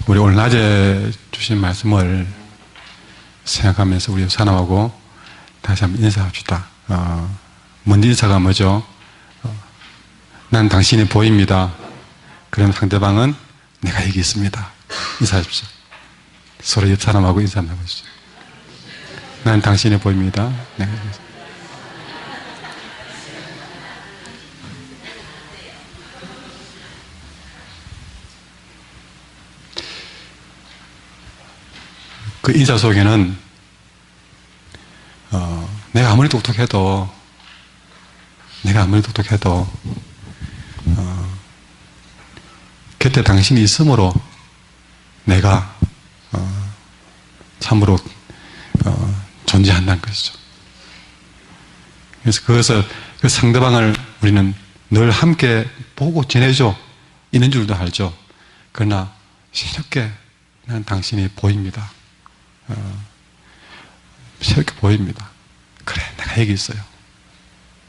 우리 오늘 낮에 주신 말씀을 생각하면서 우리 사람하고 다시 한번 인사합시다. 먼저 인사가 뭐죠? 난 당신이 보입니다. 그럼 상대방은 내가 여기 있습니다. 인사하십시오. 서로 옆 사람하고 인사 한번 해보시죠. 난 당신이 보입니다. 내가 여기 있습니다. 그 인사 속에는 내가 아무리 똑똑해도 곁에 당신이 있으므로 내가 참으로 존재한다는 것이죠. 그래서 그것을 그 상대방을 우리는 늘 함께 보고 지내죠. 있는 줄도 알죠. 그러나 새롭게 난 당신이 보입니다. 새롭게 보입니다. 그래, 내가 여기 있어요.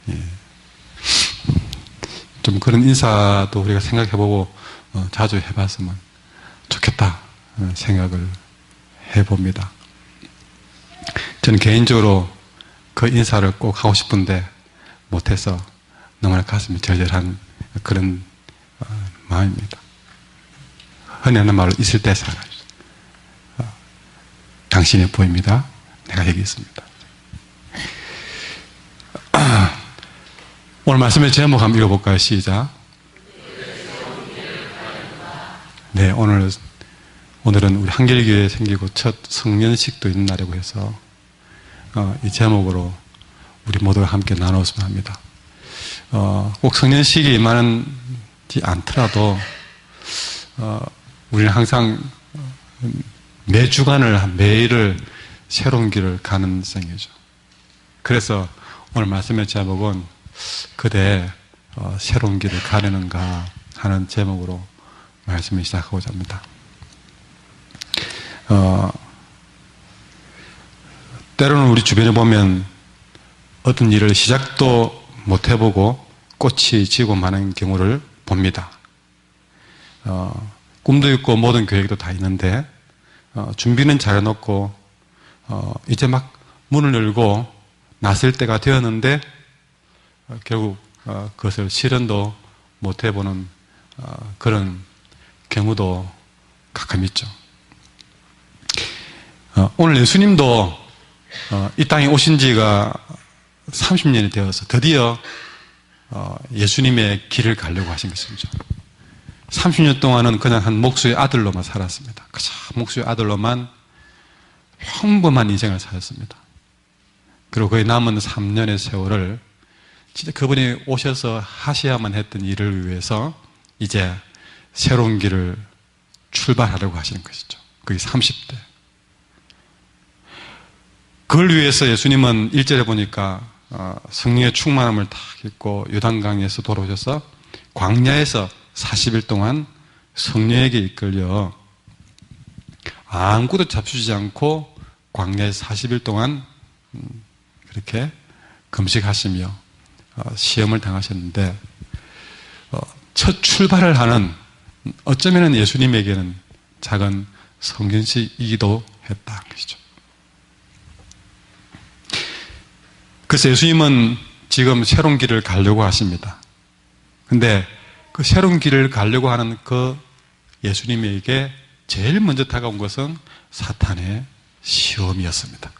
예. 좀 그런 인사도 우리가 생각해보고 자주 해봤으면 좋겠다 생각을 해봅니다. 저는 개인적으로 그 인사를 꼭 하고 싶은데 못해서 너무나 가슴이 절절한 그런 마음입니다. 흔히 하는 말로 있을 때 살아가죠. 당신이 보입니다. 내가 여기 있습니다. 오늘 말씀의 제목 한번 읽어볼까요? 시작. 네, 오늘은 우리 한길교회에 생기고 첫 성년식도 있는 날이고 해서 이 제목으로 우리 모두가 함께 나눴으면 합니다. 꼭 성년식이 많지 않더라도 우리는 항상 매일을 새로운 길을 가는 생이죠. 그래서 오늘 말씀의 제목은 그대 새로운 길을 가려는가 하는 제목으로 말씀을 시작하고자 합니다. 때로는 우리 주변에 보면 어떤 일을 시작도 못 해보고 꽃이 지고 마는 경우를 봅니다. 꿈도 있고 모든 계획도 다 있는데 준비는 잘해놓고 이제 막 문을 열고 나설 때가 되었는데 결국 그것을 실현도 못 해보는 그런 경우도 가끔 있죠. 오늘 예수님도 이 땅에 오신 지가 30년이 되어서 드디어 예수님의 길을 가려고 하신 것이죠. 30년 동안은 그냥 한 목수의 아들로만 살았습니다. 그저 목수의 아들로만 평범한 인생을 살았습니다. 그리고 그의 남은 3년의 세월을 진짜 그분이 오셔서 하셔야만 했던 일을 위해서 이제 새로운 길을 출발하려고 하시는 것이죠. 그게 30대. 그걸 위해서 예수님은 1절에 보니까 성령의 충만함을 다 입고 요단강에서 돌아오셔서 광야에서 40일 동안 성령에게 이끌려 아무것도 잡수지 않고 광야에서 40일 동안 그렇게 금식하시며 시험을 당하셨는데 첫 출발을 하는 어쩌면 예수님에게는 작은 성gen식이기도 했다는 것이죠. 그래서 예수님은 지금 새로운 길을 가려고 하십니다. 근데 그 새로운 길을 가려고 하는 그 예수님에게 제일 먼저 다가온 것은 사탄의 시험이었습니다.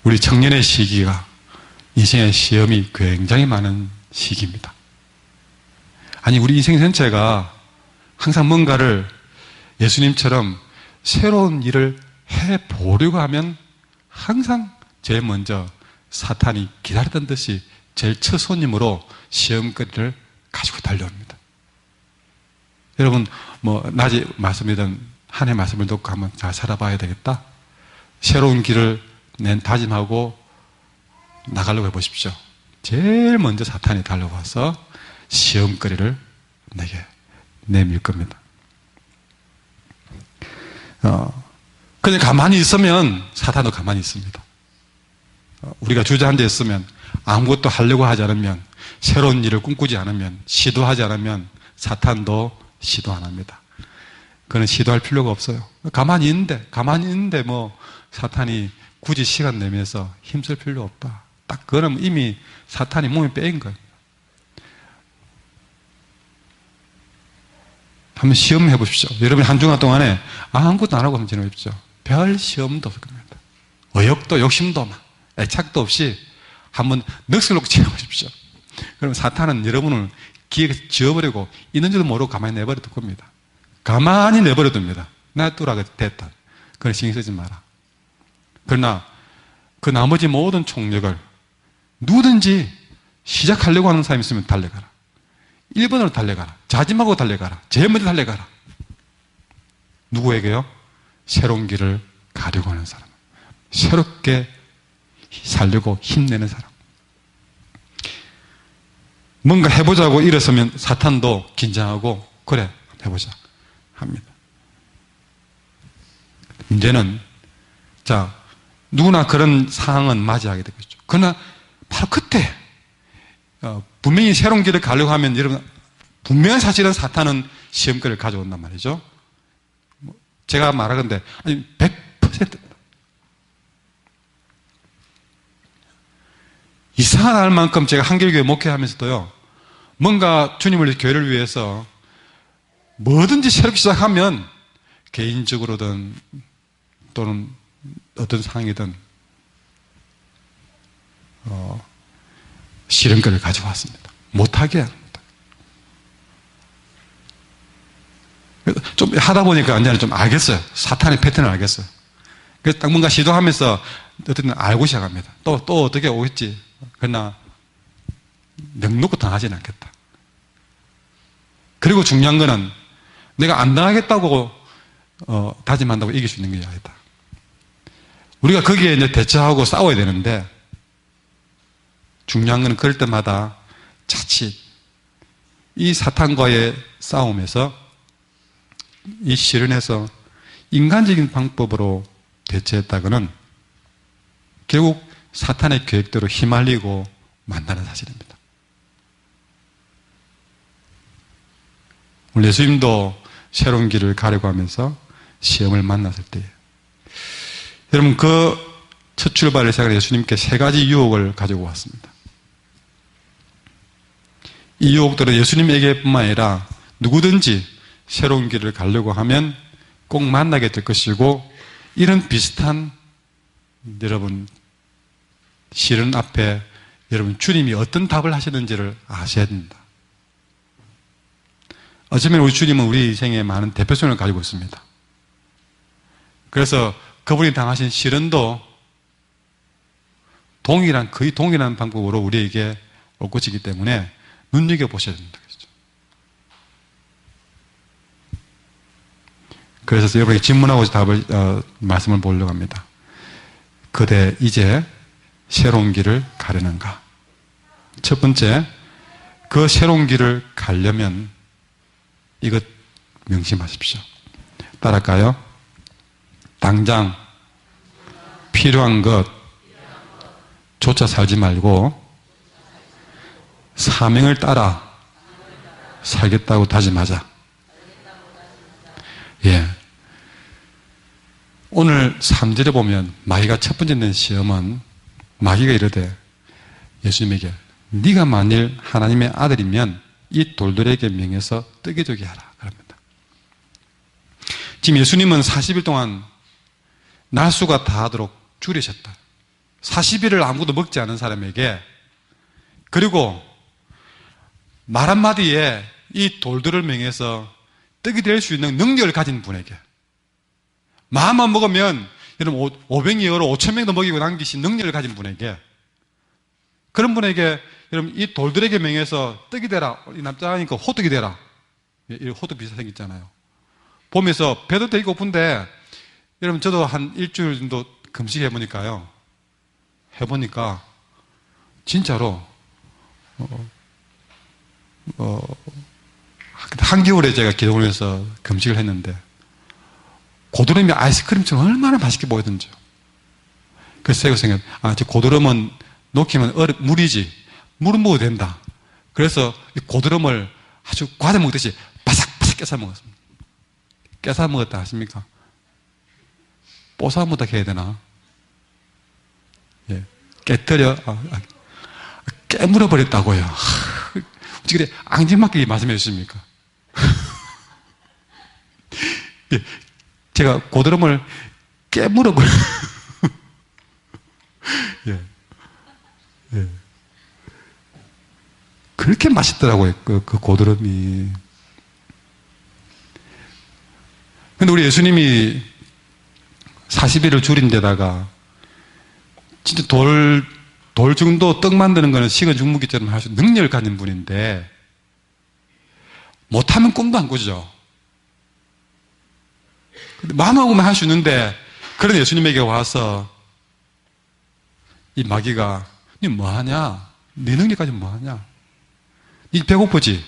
우리 청년의 시기가 인생의 시험이 굉장히 많은 시기입니다. 아니, 우리 인생 전체가 항상 뭔가를 예수님처럼 새로운 일을 해보려고 하면 항상 제일 먼저 사탄이 기다리던 듯이 제일 첫 손님으로 시험거리를 가지고 달려옵니다. 여러분, 낮에 말씀이든 한 해 말씀을 듣고 한번 잘 살아봐야 되겠다. 새로운 길을 다짐하고 나가려고 해보십시오. 제일 먼저 사탄이 달려와서 시험거리를 내게 내밀 겁니다. 그냥 가만히 있으면 사탄도 가만히 있습니다. 우리가 주저앉아 있으면 아무것도 하려고 하지 않으면 새로운 일을 꿈꾸지 않으면 시도하지 않으면 사탄도 시도 안 합니다. 그는 시도할 필요가 없어요. 가만히 있는데 뭐 사탄이 굳이 시간 내면서 힘쓸 필요 없다. 딱 그러면 이미 사탄이 몸에 빼인 거예요. 한번 시험해 보십시오. 여러분 한 주간 동안에 아무것도 안 하고 한번 지내십시오. 별 시험도 없을 겁니다. 의욕도 욕심도 막 애착도 없이 한번 넋을 놓고 지내보십시오. 그럼 사탄은 여러분을 기회에서 지워버리고 있는지도 모르고 가만히 내버려 둘 겁니다. 가만히 내버려 둡니다. 놔두라고 됐다. 그건 신경 쓰지 마라. 그러나 그 나머지 모든 총력을 누구든지 시작하려고 하는 사람이 있으면 달려가라. 1번으로 달려가라. 자짐하고 달려가라. 제일 먼저 달려가라. 누구에게요? 새로운 길을 가려고 하는 사람. 새롭게 살려고 힘내는 사람. 뭔가 해보자고 일어서면 사탄도 긴장하고 그래 해보자 합니다. 문제는 자 누구나 그런 상황은 맞이하게 되겠죠. 그러나 바로 그때 분명히 새로운 길을 가려고 하면 여러분 분명한 사실은 사탄은 시험거리를 가져온단 말이죠. 제가 말하건대 아니 100% 이상한 할 만큼 제가 한길교회 목회하면서도요 뭔가 주님을 교회를 위해서 뭐든지 새롭게 시작하면 개인적으로든 또는 어떤 상황이든 시름거리를 가져왔습니다. 못하게 합니다. 좀 하다 보니까 이제는 좀 알겠어요. 사탄의 패턴을 알겠어요. 그래서 딱 뭔가 시도하면서 어쨌든 알고 시작합니다. 또 어떻게 오겠지. 그러나 넉넉히 당하지는 않겠다. 그리고 중요한 거는 내가 안 당하겠다고 다짐한다고 이길 수 있는 게 아니다. 우리가 거기에 이제 대처하고 싸워야 되는데 중요한 건 그럴 때마다 자칫 이 사탄과의 싸움에서 이 실현에서 인간적인 방법으로 대처했다가는 결국 사탄의 계획대로 휘말리고 만나는 사실입니다. 우리 예수님도 새로운 길을 가려고 하면서 시험을 만났을 때에 여러분 그 첫 출발을 시작한 예수님께 세 가지 유혹을 가지고 왔습니다. 이 유혹들은 예수님에게뿐만 아니라 누구든지 새로운 길을 가려고 하면 꼭 만나게 될 것이고 이런 비슷한 여러분 시련 앞에 여러분 주님이 어떤 답을 하시는지를 아셔야 됩니다. 어쩌면 우리 주님은 우리 인생에 많은 대표성을 가지고 있습니다. 그래서 그분이 당하신 시련도 거의 동일한 방법으로 우리에게 올 것이기 때문에 눈여겨보셔야 됩니다. 그래서 여러분에게 질문하고 말씀을 보려고 합니다. 그대 이제 새로운 길을 가려는가? 첫 번째, 그 새로운 길을 가려면 이것 명심하십시오. 따라할까요? 당장 필요한 것조차 살지 말고 사명을 따라 살겠다고 다짐하자. 예. 오늘 3절에 보면 마귀가 첫 번째 낸 시험은 마귀가 이르되 예수님에게 네가 만일 하나님의 아들이면 이 돌들에게 명해서 뜨게 되게 하라 그럽니다. 지금 예수님은 40일 동안 날수가 다하도록 줄이셨다. 40일을 아무것도 먹지 않은 사람에게 그리고 말 한마디에 이 돌들을 명해서 떡이 될 수 있는 능력을 가진 분에게 마음만 먹으면 여러분 500여로 5,000명도 먹이고 남기신 능력을 가진 분에게 그런 분에게 여러분 이 돌들에게 명해서 떡이 되라. 이 남자니까 호떡이 되라. 이 호떡 비슷하게 생겼잖아요. 보면서 배도 되게 고픈데 여러분 저도 한 일주일 정도 금식 해보니까요. 해보니까 진짜로 한겨울에 제가 기도원에서 금식을 했는데 고드름이 아이스크림처럼 얼마나 맛있게 보이던지요. 그래서 제가 생각해요. 저 고드름은 녹이면 물이지. 물은 먹어도 된다. 그래서 이 고드름을 아주 과자 먹듯이 바삭바삭 깨서 먹었습니다. 깨서 먹었다 아십니까? 뽀사 먹다 해야 되나? 예. 깨뜨려, 깨물어 버렸다고요. 어떻게 그래, 앙증맞게 말씀해 주십니까? 예. 제가 고드름을 깨물어 버려. 예. 예. 그렇게 맛있더라고요, 그 고드름이. 근데 우리 예수님이 40일을 줄인 데다가 진짜 돌 정도 떡 만드는 거는 식은 죽무기처럼 할 수 있는 능력을 가진 분인데 못하면 꿈도 안 꾸죠. 근데 마음먹으면 할 수 있는데 그런 예수님에게 와서 이 마귀가 니 뭐하냐? 네 능력까지 뭐하냐? 니 배고프지?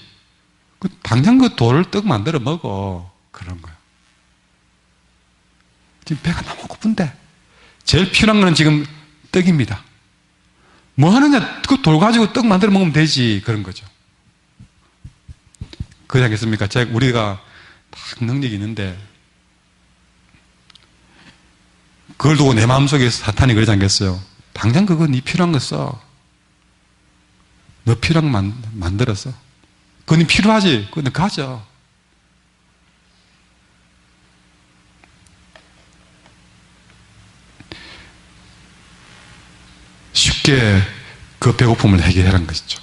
당장 그 돌을 떡 만들어 먹어. 그런 거야. 지금 배가 너무 고픈데 제일 필요한 건 지금 떡입니다. 뭐 하느냐? 그 돌 가지고 떡 만들어 먹으면 되지. 그런 거죠. 그러지 않겠습니까? 우리가 딱 능력이 있는데 그걸 두고 내 마음속에 사탄이 그러지 않겠어요? 당장 그거 네 필요한 거 써. 너 필요한 거 만들었어. 그거 네 필요하지? 그거 너 가져. 쉽게 그 배고픔을 해결하는 것이죠.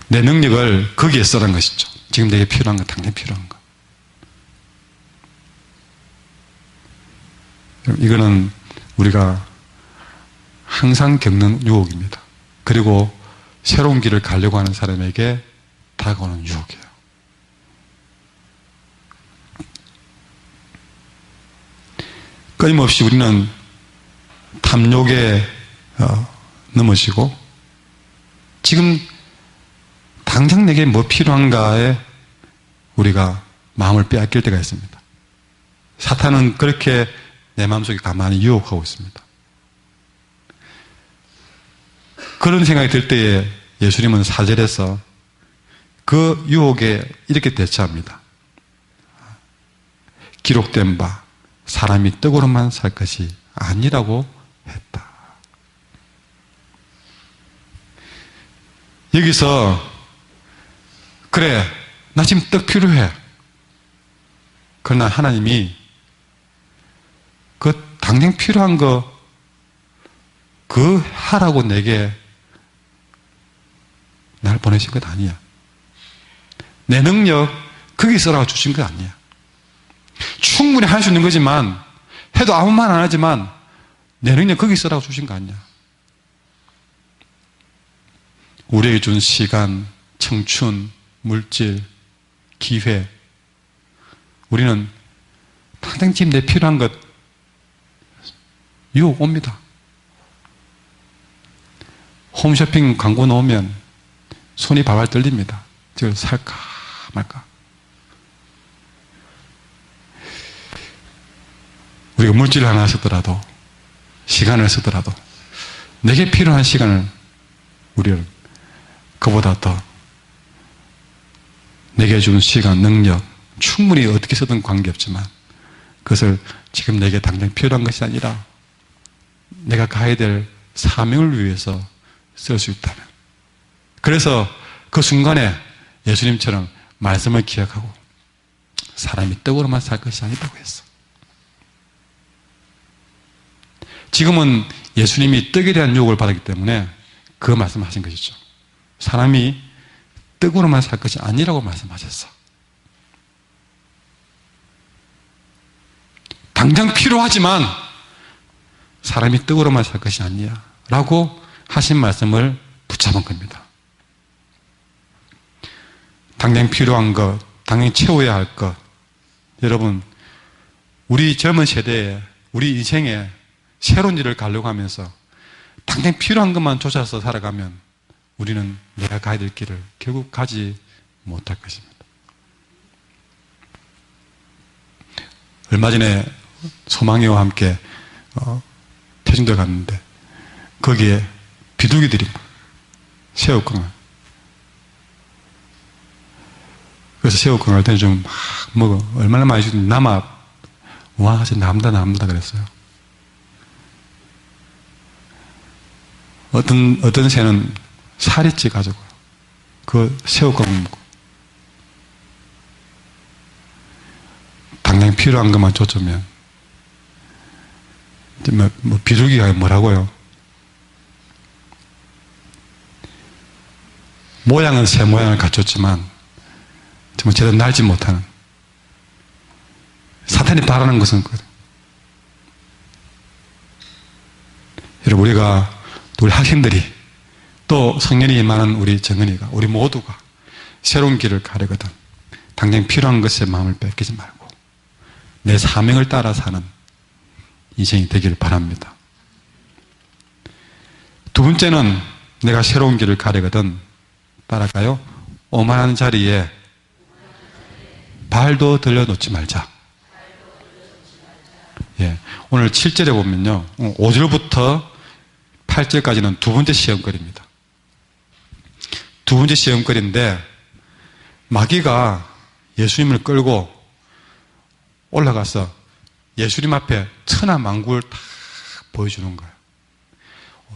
내 능력을 거기에 쓰라는 것이죠. 지금 내게 필요한 거, 당장 필요한 거. 이거는 우리가 항상 겪는 유혹입니다. 그리고 새로운 길을 가려고 하는 사람에게 다가오는 유혹이에요. 끊임없이 우리는 탐욕에 넘어지고 지금 당장 내게 뭐 필요한가에 우리가 마음을 빼앗길 때가 있습니다. 사탄은 그렇게 내 마음속에 가만히 유혹하고 있습니다. 그런 생각이 들 때에 예수님은 4절에서 그 유혹에 이렇게 대처합니다. 기록된 바 사람이 떡으로만 살 것이 아니라고 했다. 여기서 그래, 나 지금 떡 필요해. 그러나 하나님이 그 당장 필요한 거 그 하라고 내게 날 보내신 것 아니야. 내 능력 거기 쓰라고 주신 것 아니야. 충분히 할 수 있는 거지만 해도 아무 말 안 하지만 내 능력 거기 쓰라고 주신 거 아니야. 우리에게 준 시간, 청춘, 물질, 기회 우리는 당장 지금 내 필요한 것 유혹 옵니다. 홈쇼핑 광고 나오면 손이 발발 떨립니다. 저걸 살까 말까. 우리가 물질을 하나 쓰더라도 시간을 쓰더라도 내게 필요한 시간을 우리를 그보다 더 내게 준 시간, 능력 충분히 어떻게 쓰든 관계없지만 그것을 지금 내게 당장 필요한 것이 아니라 내가 가야 될 사명을 위해서 쓸 수 있다면 그래서 그 순간에 예수님처럼 말씀을 기억하고 사람이 떡으로만 살 것이 아니라고 했어. 지금은 예수님이 떡에 대한 유혹을 받았기 때문에 그 말씀하신 것이죠. 사람이 떡으로만 살 것이 아니라고 말씀하셨어. 당장 필요하지만 사람이 떡으로만 살 것이 아니야 라고 하신 말씀을 붙잡은 겁니다. 당장 필요한 것, 당장 채워야 할 것. 여러분, 우리 젊은 세대에, 우리 인생에 새로운 일을 가려고 하면서 당장 필요한 것만 쫓아서 살아가면 우리는 내가 가야 될 길을 결국 가지 못할 것입니다. 얼마 전에 소망이와 함께 태중대 갔는데 거기에 비둘기들이 새우깡을 그래서 새우깡 할 때는 좀 막 먹어. 얼마나 많이 주면 남아. 와, 진짜 남다 그랬어요. 어떤 새는 살이 찌가지고 그 새우깡 먹고 당장 필요한 것만 쫓으면 비둘기가 뭐라고요? 모양은 새 모양을 갖췄지만 정말 제대로 날지 못하는 사탄이 바라는 것은 그거예요. 여러분, 우리 학생들이 또 성년이 많은 우리 정은이가, 우리 모두가 새로운 길을 가려거든 당장 필요한 것에 마음을 뺏기지 말고 내 사명을 따라 사는 인생이 되기를 바랍니다. 두 번째는 내가 새로운 길을 가려거든 따라가요. 오만한 자리에 발도 들여놓지 말자. 예, 오늘 7절에 보면요, 5절부터 8절까지는 두 번째 시험거리입니다. 두 번째 시험거리인데 마귀가 예수님을 끌고 올라가서 예수님 앞에 천하만국을 다 보여주는 거예요.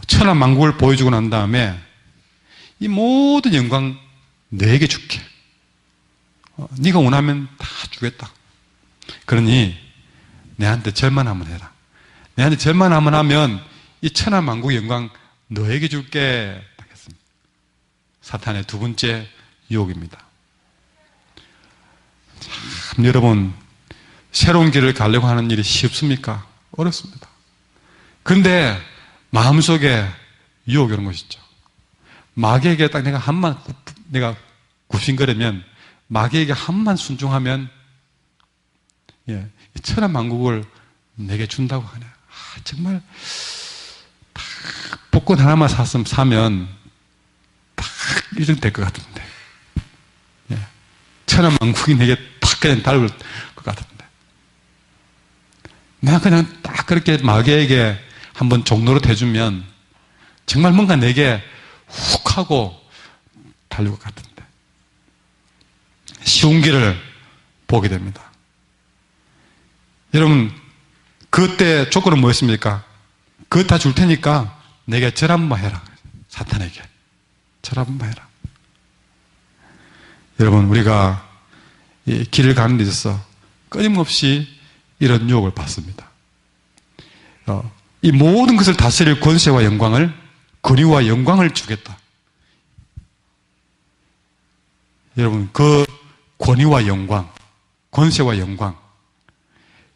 천하만국을 보여주고 난 다음에 이 모든 영광 너에게 줄게. 네가 원하면 다 주겠다. 그러니 내한테 절만 한번 해라. 내한테 절만 한번 하면 이 천하만국 영광 너에게 줄게. 했습니다. 사탄의 두 번째 유혹입니다. 참, 여러분, 새로운 길을 가려고 하는 일이 쉽습니까? 어렵습니다. 그런데 마음속에 유혹이 오는 것이죠. 마귀에게 딱 내가 굽신거리면, 마귀에게 한만 순종하면, 예, 천하만국을 내게 준다고 하네. 정말 딱 복권 하나만 사면 딱 1등 될 것 같은데, 예, 천하만국이 내게 딱 그냥 달을 것 같은데, 내가 그냥 딱 그렇게 마귀에게 한번 종로로 대주면 정말 뭔가 내게 훅 하고 달릴 것 같은데, 쉬운 길을 보게 됩니다. 여러분, 그때 조건은 뭐였습니까? 그거 다 줄 테니까 내게 절 한번 해라. 사탄에게 절 한번 해라. 여러분, 우리가 이 길을 가는 데 있어서 끊임없이 이런 유혹을 받습니다. 이 모든 것을 다스릴 권세와 영광을, 권위와 영광을 주겠다. 여러분, 그 권위와 영광, 권세와 영광,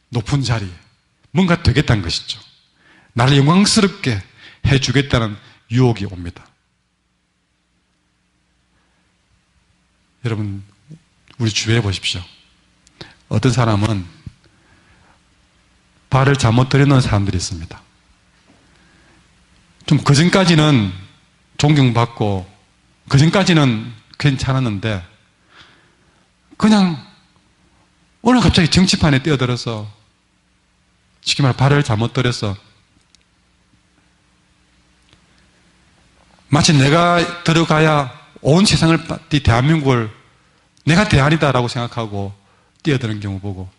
높은 자리, 뭔가 되겠다는 것이죠. 나를 영광스럽게 해주겠다는 유혹이 옵니다. 여러분, 우리 주위에 보십시오. 어떤 사람은 발을 잘못 들여놓은 사람들이 있습니다. 좀 그전까지는 존경받고 그전까지는 괜찮았는데 그냥 오늘 갑자기 정치판에 뛰어들어서 쉽게 말해 발을 잘못 들여서 마치 내가 들어가야 온 세상을, 대한민국을 내가 대안이다라고 생각하고 뛰어드는 경우 보고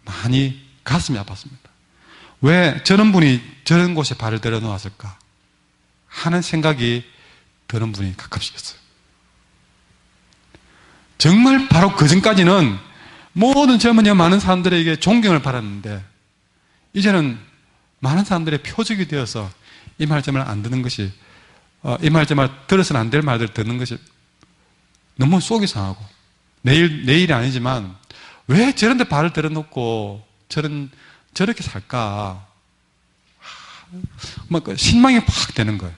많이 가슴이 아팠습니다. 왜 저런 분이 저런 곳에 발을 들여놓았을까 하는 생각이 드는 분이 가끔씩 있어요. 정말 바로 그전까지는 모든 젊은이와 많은 사람들에게 존경을 받았는데 이제는 많은 사람들의 표적이 되어서 이 말 저 말 안 듣는 것이, 이 말 저 말 들어서는 안 될 말들 듣는 것이 너무 속이 상하고, 내일이 아니지만 왜 저런 데 발을 들여놓고 저렇게 살까? 막 신망이 확 되는 거예요.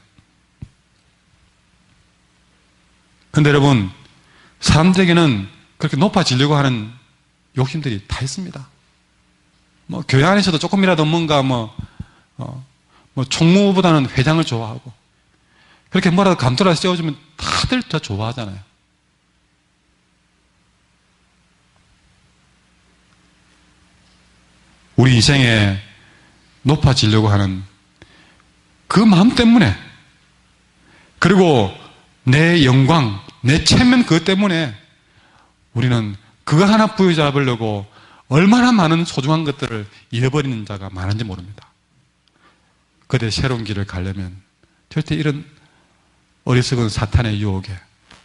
근데 여러분, 사람들에게는 그렇게 높아지려고 하는 욕심들이 다 있습니다. 뭐, 교회 안에서도 조금이라도 뭔가 총무보다는 회장을 좋아하고, 그렇게 뭐라도 감돌아서 세워주면 다들 다 좋아하잖아요. 우리 인생에 높아지려고 하는 그 마음 때문에, 그리고 내 영광, 내 체면 그것 때문에 우리는 그거 하나 부여잡으려고 얼마나 많은 소중한 것들을 잃어버리는 자가 많은지 모릅니다. 그때 새로운 길을 가려면 절대 이런 어리석은 사탄의 유혹에,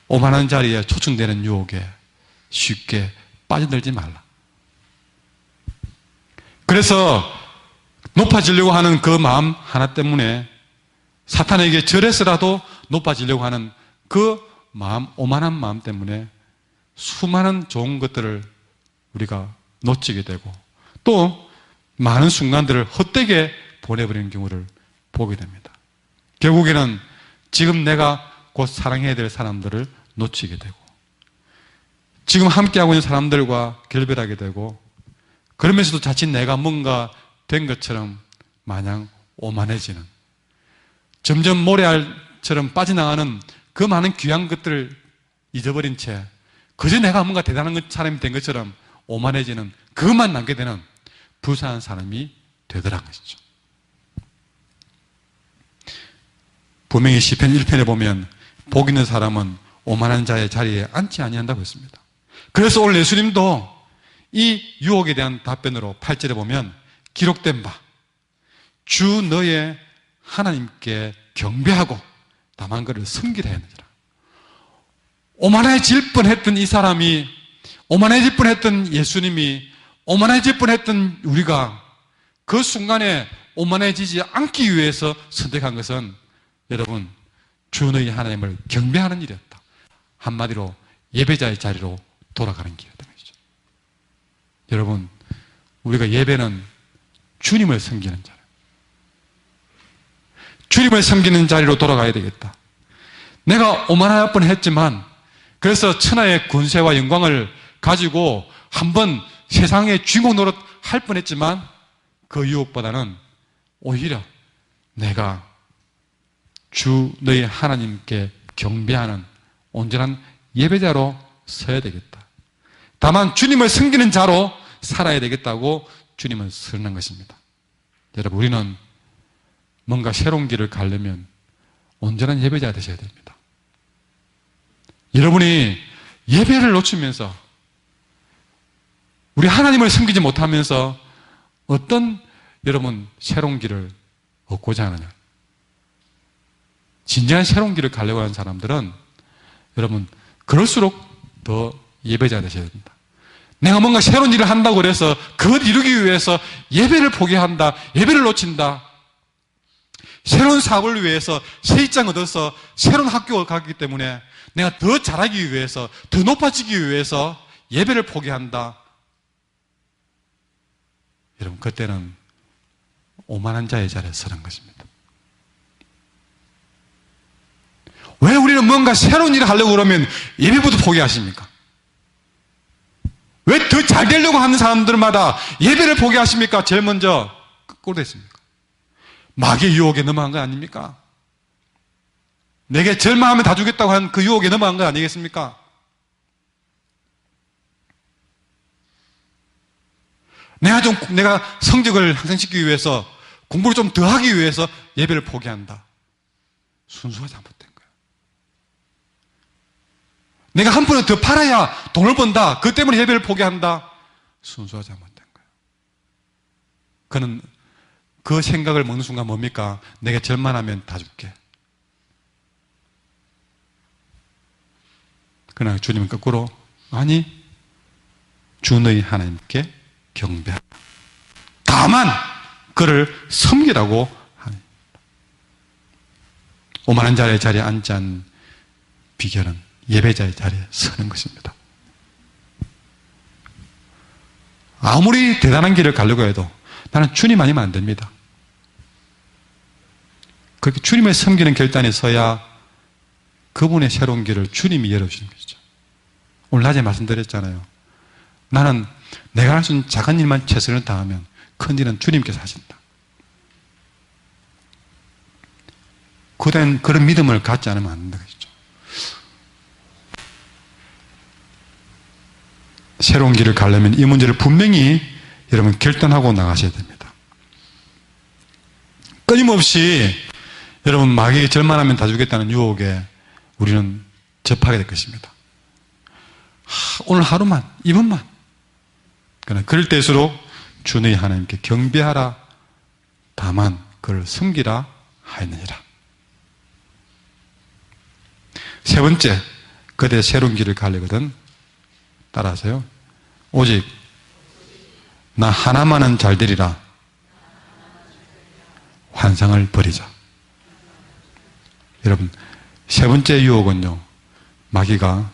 오만한 자리에 초청되는 유혹에 쉽게 빠져들지 말라. 그래서 높아지려고 하는 그 마음 하나 때문에, 사탄에게 절해서라도 높아지려고 하는 그 마음, 오만한 마음 때문에 수많은 좋은 것들을 우리가 놓치게 되고, 또 많은 순간들을 헛되게 보내버리는 경우를 보게 됩니다. 결국에는 지금 내가 곧 사랑해야 될 사람들을 놓치게 되고, 지금 함께하고 있는 사람들과 결별하게 되고, 그러면서도 자칫 내가 뭔가 된 것처럼 마냥 오만해지는, 점점 모래알처럼 빠져나가는 그 많은 귀한 것들을 잊어버린 채 그저 내가 뭔가 대단한 사람이 된 것처럼 오만해지는, 그것만 남게 되는 불쌍한 사람이 되더라는 것이죠. 분명히 시편 1편에 보면 복 있는 사람은 오만한 자의 자리에 앉지 아니한다고 했습니다. 그래서 오늘 예수님도 이 유혹에 대한 답변으로 8절에 보면 기록된 바, 주 너의 하나님께 경배하고 다만 그를 섬기라 했느니라. 오만해질 뻔했던 이 사람이, 오만해질 뻔했던 예수님이, 오만해질 뻔했던 우리가 그 순간에 오만해지지 않기 위해서 선택한 것은, 여러분, 주 너희 하나님을 경배하는 일이었다. 한마디로 예배자의 자리로 돌아가는 길이었던 것이죠. 여러분, 우리가 예배는 주님을 섬기는 자리, 주님을 섬기는 자리로 돌아가야 되겠다. 내가 오만할 뻔했지만, 그래서 천하의 권세와 영광을 가지고 한번 세상의 주인공 노릇 할 뻔했지만, 그 유혹보다는 오히려 내가 주 너희 하나님께 경배하는 온전한 예배자로 서야 되겠다. 다만 주님을 섬기는 자로 살아야 되겠다고 주님은 설명한 것입니다. 여러분, 우리는 뭔가 새로운 길을 가려면 온전한 예배자가 되셔야 됩니다. 여러분이 예배를 놓치면서, 우리 하나님을 섬기지 못하면서 어떤 여러분 새로운 길을 얻고자 하느냐? 진정한 새로운 길을 가려고 하는 사람들은 여러분 그럴수록 더 예배자가 되셔야 됩니다. 내가 뭔가 새로운 일을 한다고 그래서 그걸 이루기 위해서 예배를 포기한다, 예배를 놓친다, 새로운 사업을 위해서 새 입장 얻어서 새로운 학교를 가기 때문에 내가 더 잘하기 위해서, 더 높아지기 위해서 예배를 포기한다. 여러분, 그때는 오만한 자의 자리에 서는 것입니다. 왜 우리는 뭔가 새로운 일을 하려고 그러면 예배부터 포기하십니까? 왜 더 잘 되려고 하는 사람들마다 예배를 포기하십니까? 제일 먼저 거꾸로 됐습니까? 마귀의 유혹에 넘어간 거 아닙니까? 내게 절망하면 다 주겠다고 한 그 유혹에 넘어간 거 아니겠습니까? 내가 성적을 향상시키기 위해서, 공부를 좀 더 하기 위해서 예배를 포기한다. 순수가 잘못된 거예요. 내가 한 푼을 더 팔아야 돈을 번다. 그 때문에 예배를 포기한다. 순수가 잘못된 거예요. 그는 그 생각을 먹는 순간 뭡니까? 내가 절만하면 다 줄게. 그러나 주님은 거꾸로, 아니, 주 너희 하나님께 경배하라. 다만 그를 섬기라고 하니. 오만한 자리에 앉지 않은 비결은 예배자의 자리에 서는 것입니다. 아무리 대단한 길을 가려고 해도 나는 주님 아니면 안 됩니다. 그렇게 주님을 섬기는 결단에 서야 그분의 새로운 길을 주님이 열어주는 것이죠. 오늘 낮에 말씀드렸잖아요. 나는 내가 할 수 있는 작은 일만 최선을 다하면 큰 일은 주님께서 하신다. 그런 믿음을 갖지 않으면 안 된다 것이죠. 새로운 길을 가려면 이 문제를 분명히 여러분 결단하고 나가셔야 됩니다. 끊임없이 여러분 마귀에게 절만하면 다 주겠다는 유혹에 우리는 접하게 될 것입니다. 오늘 하루만, 이번만. 그러나 그럴 때일수록 주 너희 하나님께 경배하라. 다만 그를 섬기라 하였느니라. 세 번째, 그대 새로운 길을 가려거든 따라하세요. 오직 나 하나만은 잘 되리라. 환상을 버리자. 여러분, 세 번째 유혹은요, 마귀가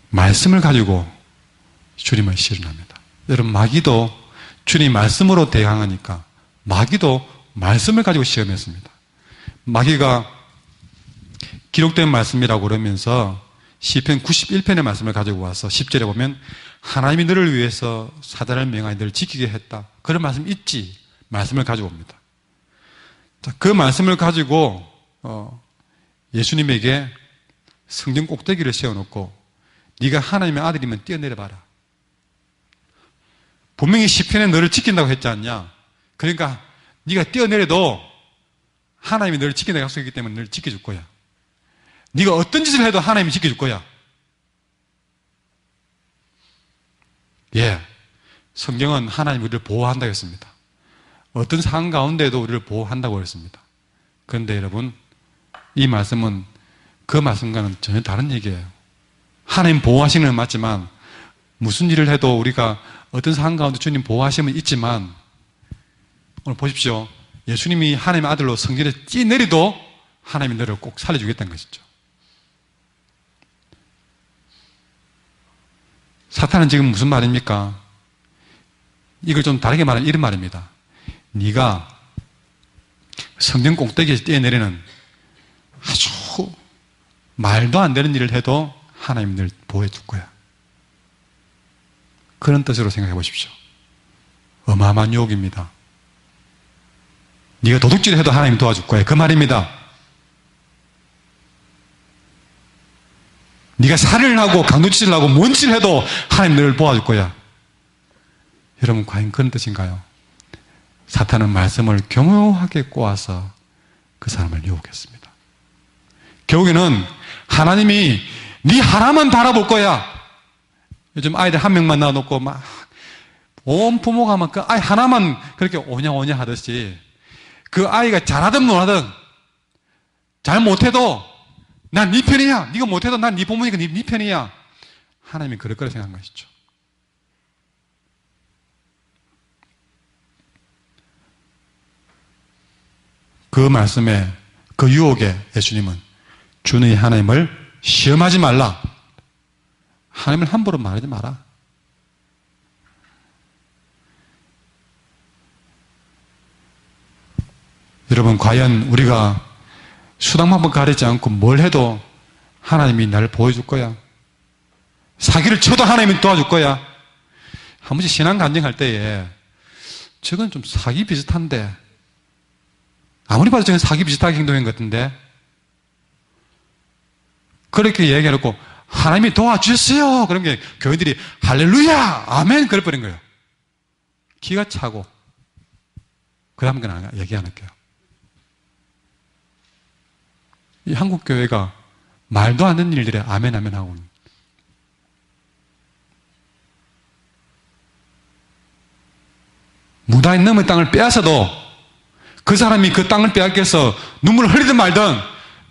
말씀을 가지고 주님을 시련합니다. 여러분, 마귀도 주님 말씀으로 대항하니까 마귀도 말씀을 가지고 시험했습니다. 마귀가 기록된 말씀이라고 그러면서 시편 91편의 말씀을 가지고 와서 10절에 보면 하나님이 너를 위해서 사단을 명하여 너를 지키게 했다. 그런 말씀 있지. 말씀을 가지고 옵니다. 자, 그 말씀을 가지고 예수님에게 성전 꼭대기를 세워놓고 네가 하나님의 아들이면 뛰어내려봐라. 분명히 시편에 너를 지킨다고 했지 않냐. 그러니까 네가 뛰어내려도 하나님이 너를 지킨다고 약속했기 때문에 너를 지켜줄 거야. 네가 어떤 짓을 해도 하나님이 지켜줄 거야. 예, 성경은 하나님이 우리를 보호한다고 했습니다. 어떤 상황 가운데도 우리를 보호한다고 했습니다. 그런데 여러분, 이 말씀은 그 말씀과는 전혀 다른 얘기예요. 하나님 보호하시는 건 맞지만 무슨 일을 해도 우리가 어떤 상황 가운데 주님 보호하심은 있지만 오늘 보십시오. 예수님이 하나님의 아들로 성전에 뛰어내리도 하나님이 너를 꼭 살려주겠다는 것이죠. 사탄은 지금 무슨 말입니까? 이걸 좀 다르게 말하면 이런 말입니다. 네가 성전 꼭대기에서 뛰어내리는 아주 말도 안 되는 일을 해도 하나님이 늘 보호해 줄 거야. 그런 뜻으로 생각해 보십시오. 어마어마한 유혹입니다. 네가 도둑질을 해도 하나님이 도와줄 거야. 그 말입니다. 네가 살인을 하고 강도짓을 하고 뭔 짓을 해도 하나님 너를 도와줄 거야. 여러분, 과연 그런 뜻인가요? 사탄은 말씀을 교묘하게 꼬아서 그 사람을 유혹했습니다. 결국에는 하나님이 네 하나만 바라볼 거야. 요즘 아이들 한 명만 낳아놓고 막 온 부모가 막 그 아이 하나만 그렇게 오냐오냐 하듯이 그 아이가 잘하든 못하든 잘 못해도 난 네 편이야. 네가 못해도 난 네 부모니까 네 편이야. 하나님이 그럴 거라 생각한 것이죠. 그 말씀에, 그 유혹에 예수님은 주 너희 하나님을 시험하지 말라. 하나님을 함부로 말하지 마라. 여러분, 과연 우리가 수단 방법 가리지 않고 뭘 해도 하나님이 나를 보여줄 거야? 사기를 쳐도 하나님이 도와줄 거야? 한 번씩 신앙 간증할 때에 저건 좀 사기 비슷한데, 아무리 봐도 저건 사기 비슷하게 행동한 것 같은데, 그렇게 얘기해놓고 하나님이 도와주셨어요. 그런 게 교인들이 할렐루야 아멘 그럴 뻔한 거예요. 기가 차고 그 다음 건 얘기 안 할게요. 이 한국 교회가 말도 안 되는 일들에 아멘 아멘 하고 무다인 넘의 땅을 빼앗아도 그 사람이 그 땅을 빼앗겨서 눈물을 흘리든 말든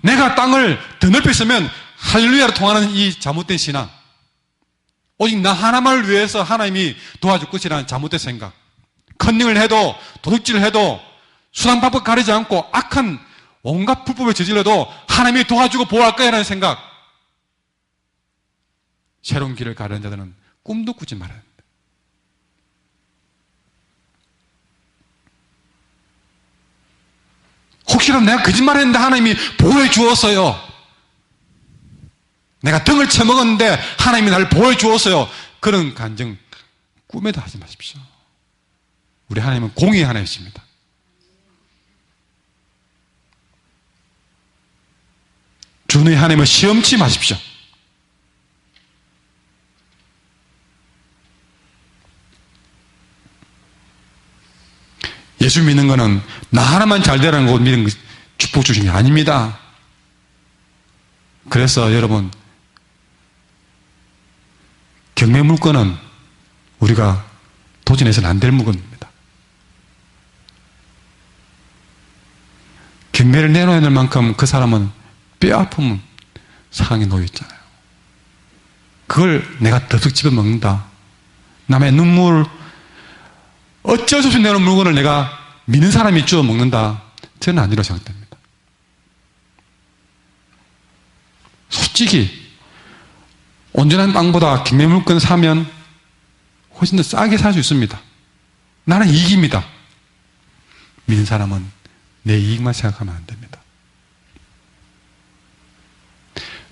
내가 땅을 더 넓혔으면 할렐루야로 통하는 이 잘못된 신앙, 오직 나 하나만을 위해서 하나님이 도와줄 것이라는 잘못된 생각, 컨닝을 해도 도둑질을 해도 수단방법 가리지 않고 악한 온갖 불법을 저질러도 하나님이 도와주고 보호할 거야라는 생각, 새로운 길을 가려는 자들은 꿈도 꾸지 말아야 합니다. 혹시라도 내가 거짓말했는데 하나님이 보호해 주었어요. 내가 등을 쳐먹었는데 하나님이 나를 보호해 주었어요. 그런 간증 꿈에도 하지 마십시오. 우리 하나님은 공의의 하나님이십니다. 주 너희 하나님을 시험치 마십시오. 예수 믿는 거는 나 하나만 잘 되라는 거 믿는 축복 주신 게 아닙니다. 그래서 여러분, 경매 물건은 우리가 도전해서는 안 될 물건입니다. 경매를 내놓아야 될 만큼 그 사람은 뼈아픈 상황에 놓여 있잖아요. 그걸 내가 덥석 집어먹는다. 남의 눈물, 어쩔 수 없이 내놓은 물건을 내가 믿는 사람이 주워 먹는다. 저는 아니라고 생각됩니다. 솔직히 온전한 빵보다 경매 물건 사면 훨씬 더 싸게 살 수 있습니다. 나는 이익입니다. 믿는 사람은 내 이익만 생각하면 안 됩니다.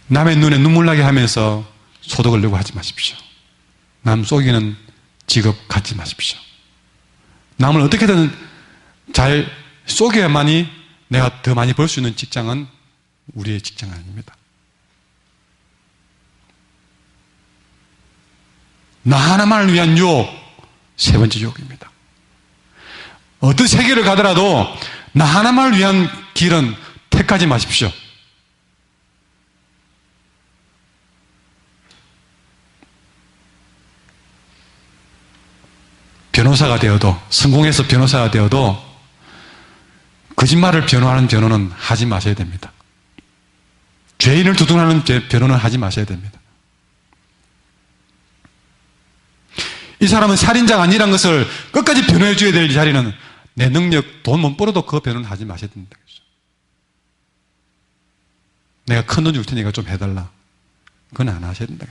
남의 눈에 눈물 나게 하면서 소득을 내고 하지 마십시오. 남 속이는 직업 갖지 마십시오. 남을 어떻게든 잘 속여야만이 내가 더 많이 벌 수 있는 직장은 우리의 직장은 아닙니다. 나 하나만을 위한 유혹, 세 번째 유혹입니다. 어떤 세계를 가더라도 나 하나만을 위한 길은 택하지 마십시오. 변호사가 되어도, 성공해서 변호사가 되어도 거짓말을 변호하는 변호는 하지 마셔야 됩니다. 죄인을 두둔하는 변호는 하지 마셔야 됩니다. 이 사람은 살인자가 아니란 것을 끝까지 변호해 줘야 될 자리는 내 능력, 돈 못 벌어도 그 변호는 하지 마셔야 된다. 내가 큰 돈 줄 테니까 좀 해달라. 그건 안 하셔야 된다.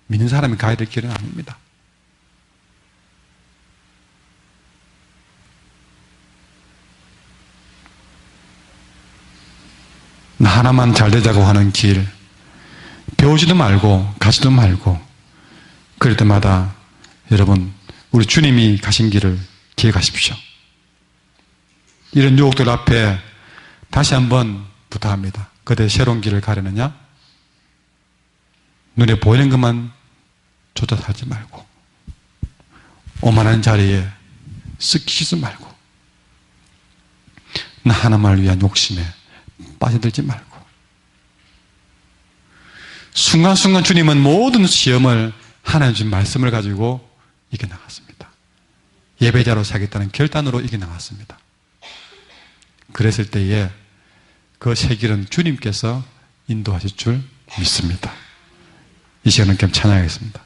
믿는 사람이 가야 될 길은 아닙니다. 나 하나만 잘 되자고 하는 길, 배우지도 말고 가지도 말고 그럴 때마다 여러분 우리 주님이 가신 길을 기억하십시오. 이런 유혹들 앞에 다시 한번 부탁합니다. 그대 새로운 길을 가려느냐? 눈에 보이는 것만 쫓아 살지 말고 오만한 자리에 쓱키지 말고 나 하나만을 위한 욕심에 빠져들지 말고 순간순간 주님은 모든 시험을 하나님 주신 말씀을 가지고 이겨나갔습니다. 예배자로 사겠다는 결단으로 이겨나갔습니다. 그랬을 때에 그 새 길은 주님께서 인도하실 줄 믿습니다. 이 시간은 그럼 찬양하겠습니다.